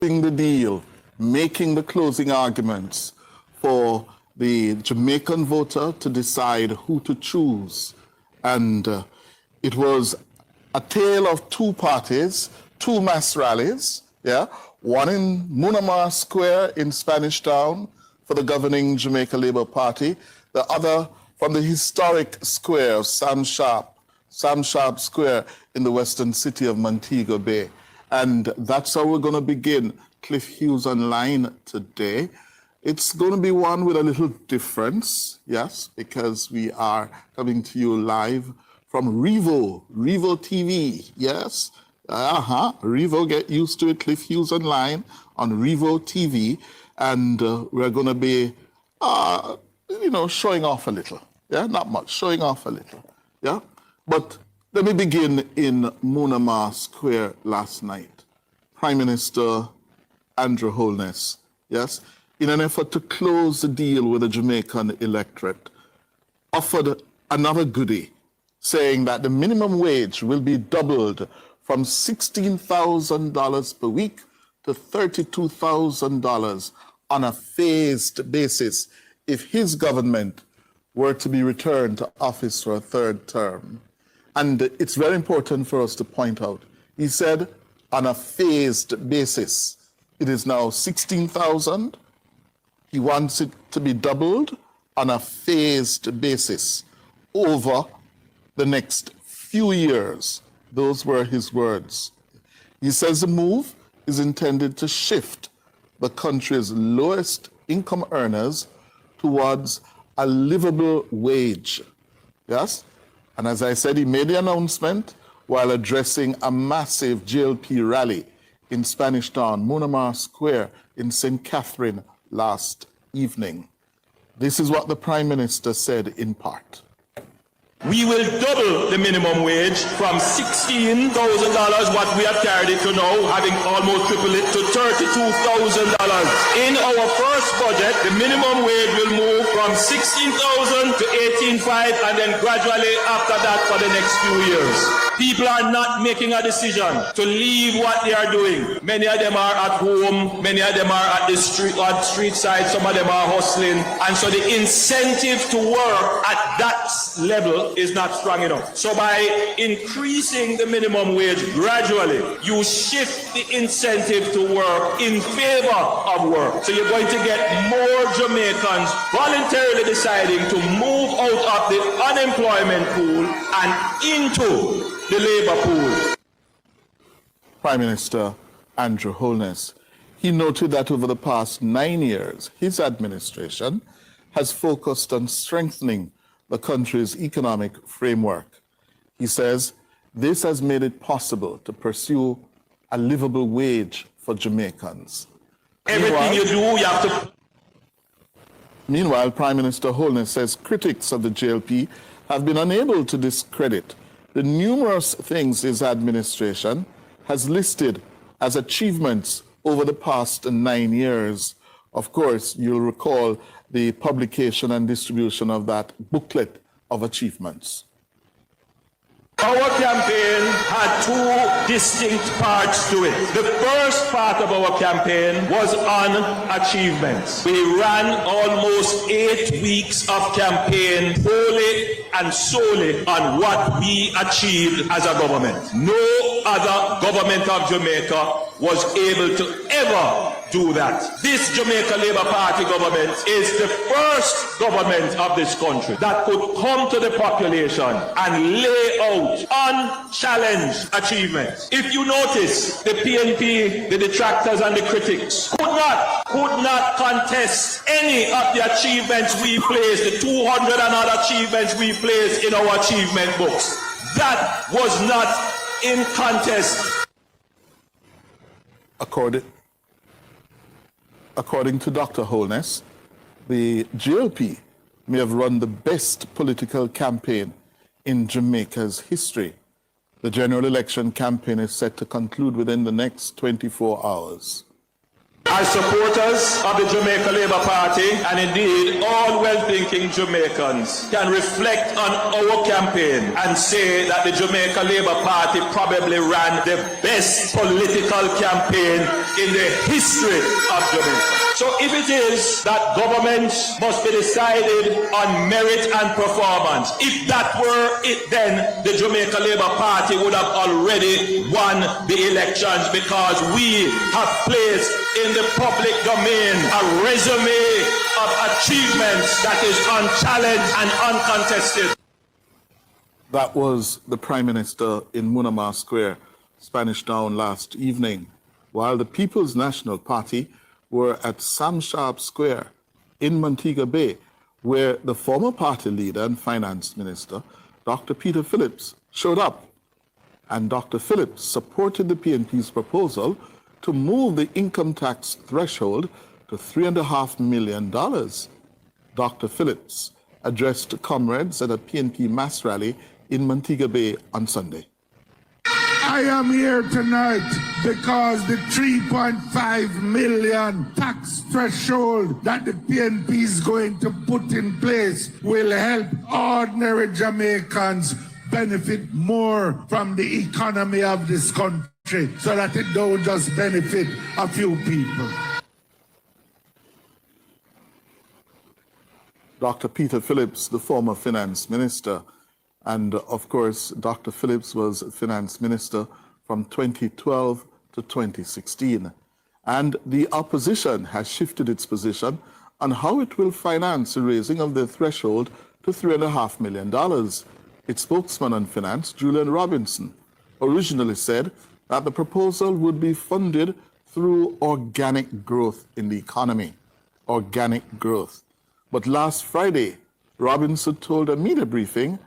the deal, making the closing arguments for the Jamaican voter to decide who to choose. And it was a tale of two parties, two mass rallies, yeah? One in Munamar Square in Spanish Town for the governing Jamaica Labour Party, the other from the historic square of Sam Sharp Square in the western city of Montego Bay. And that's how we're going to begin Cliff Hughes Online today. It's going to be one with a little difference, yes, because we are coming to you live from Revo TV, yes. Revo, get used to it, Cliff Hughes Online on Revo TV. And we're going to be, showing off a little. Yeah, not much, showing off a little. Yeah, but let me begin in Munamar Square last night. Prime Minister Andrew Holness, yes, in an effort to close the deal with the Jamaican electorate, offered another goodie, saying that the minimum wage will be doubled from $16,000 per week to $32,000 on a phased basis if his government were to be returned to office for a third term. And it's very important for us to point out, he said on a phased basis. It is now 16,000. He wants it to be doubled on a phased basis over the next few years. Those were his words. He says the move is intended to shift the country's lowest income earners towards a livable wage. Yes? And as I said, he made the announcement while addressing a massive JLP rally in Spanish Town, Munamar Square in St. Catherine last evening. This is what the Prime Minister said in part. We will double the minimum wage from $16,000, what we have carried it to now, having almost tripled it to $32,000. In our first budget, the minimum wage will move from $16,000 to $18,500 and then gradually after that for the next few years. People are not making a decision to leave what they are doing. Many of them are at home, many of them are at the street side, some of them are hustling. And so the incentive to work at that level is not strong enough. So by increasing the minimum wage gradually, you shift the incentive to work in favor of work. So you're going to get more Jamaicans voluntarily deciding to move out of the unemployment pool and into the labor pool. Prime Minister Andrew Holness, he noted that over the past 9 years, his administration has focused on strengthening the country's economic framework. He says this has made it possible to pursue a livable wage for Jamaicans. Everything you do, you have to... Meanwhile, Prime Minister Holness says critics of the JLP have been unable to discredit the numerous things his administration has listed as achievements over the past 9 years. Of course, you'll recall the publication and distribution of that booklet of achievements. Our campaign had two distinct parts to it. The first part of our campaign was on achievements. We ran almost 8 weeks of campaign wholly and solely on what we achieved as a government. No other government of Jamaica was able to ever do that. This Jamaica Labour Party government is the first government of this country that could come to the population and lay out unchallenged achievements. If you notice, the PNP, the detractors and the critics could not contest any of the achievements we placed, the 200 and odd achievements we placed in our achievement books. That was not in contest. According to Dr. Holness, the JLP may have run the best political campaign in Jamaica's history. The general election campaign is set to conclude within the next 24 hours. As supporters of the Jamaica Labour Party, and indeed all well-thinking Jamaicans, can reflect on our campaign and say that the Jamaica Labour Party probably ran the best political campaign in the history of Jamaica. So if it is that government must be decided on merit and performance, if that were it, then the Jamaica Labour Party would have already won the elections, because we have placed in the public domain a resume of achievements that is unchallenged and uncontested. That was the Prime Minister in Munama Square, Spanish Town, last evening, while the People's National Party were at Sam Sharp Square in Montego Bay, where the former party leader and finance minister, Dr. Peter Phillips, showed up. And Dr. Phillips supported the PNP's proposal to move the income tax threshold to $3.5 million. Dr. Phillips addressed comrades at a PNP mass rally in Montego Bay on Sunday. I am here tonight because the 3.5 million tax threshold that the PNP is going to put in place will help ordinary Jamaicans benefit more from the economy of this country, so that it don't just benefit a few people. Dr. Peter Phillips, the former finance minister, and of course, Dr. Phillips was finance minister from 2012 to 2016. And the opposition has shifted its position on how it will finance the raising of the threshold to $3.5 million. Its spokesman on finance, Julian Robinson, originally said that the proposal would be funded through organic growth in the economy. Organic growth. But last Friday, Robinson told a media briefing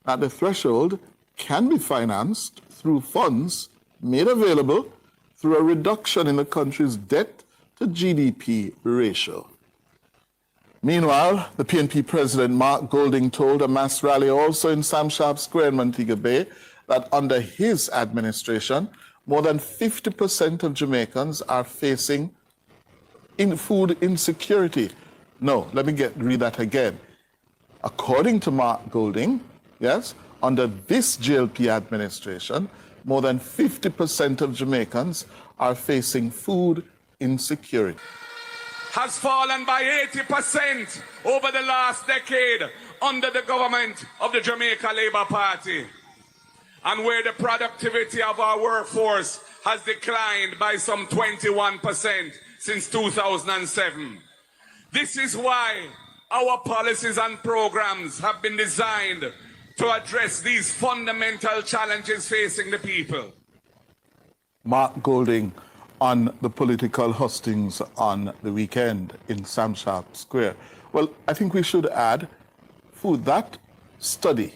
that the threshold can be financed through funds made available through a reduction in the country's debt to GDP ratio. Meanwhile, the PNP president, Mark Golding, told a mass rally also in Sam Sharp Square in Montego Bay that under his administration, more than 50% of Jamaicans are facing food insecurity. No, let me read that again. According to Mark Golding, yes, under this JLP administration, more than 50% of Jamaicans are facing food insecurity. Has fallen by 80% over the last decade under the government of the Jamaica Labour Party, and where the productivity of our workforce has declined by some 21% since 2007. This is why our policies and programs have been designed to address these fundamental challenges facing the people. Mark Golding on the political hustings on the weekend in Sam Sharp Square. Well, I think we should add food. That study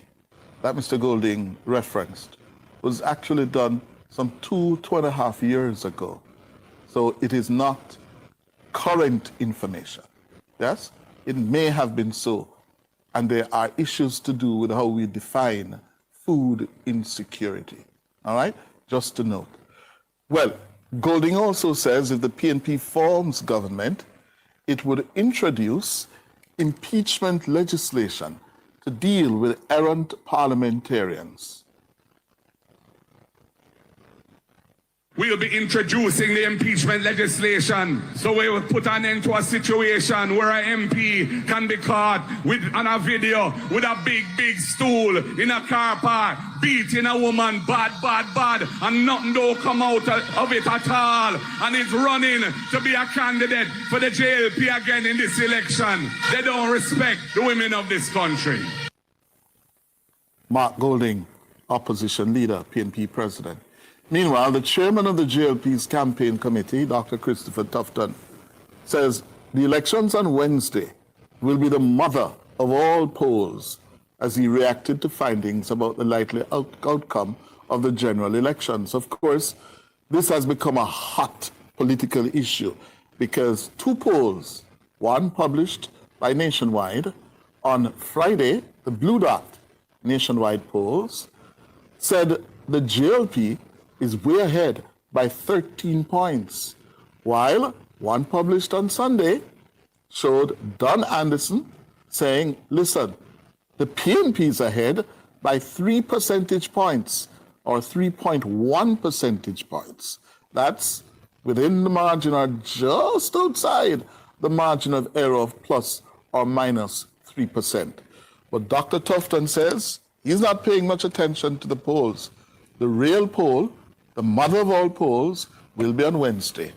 that Mr. Golding referenced was actually done some 2.5 years ago. So it is not current information. Yes, it may have been so. And there are issues to do with how we define food insecurity. All right, just to note. Well, Golding also says if the PNP forms government, it would introduce impeachment legislation to deal with errant parliamentarians. We'll be introducing the impeachment legislation, so we will put an end to a situation where an MP can be caught on a video with a big stool in a car park, beating a woman bad, and nothing don't come out of it at all, and is running to be a candidate for the JLP again in this election. They don't respect the women of this country. Mark Golding, opposition leader, PNP president. Meanwhile, the chairman of the JLP's campaign committee, Dr. Christopher Tufton, says the elections on Wednesday will be the mother of all polls as he reacted to findings about the likely outcome of the general elections. Of course, this has become a hot political issue because two polls, one published by Nationwide on Friday, the Blue Dot Nationwide polls, said the JLP is way ahead by 13 points, While one published on Sunday showed Don Anderson saying, listen, the PNP's ahead by 3 percentage points or 3.1 percentage points. That's within the margin or just outside the margin of error of plus or minus 3%. But Dr. Tufton says he's not paying much attention to the polls. The real poll, the mother of all polls, will be on Wednesday.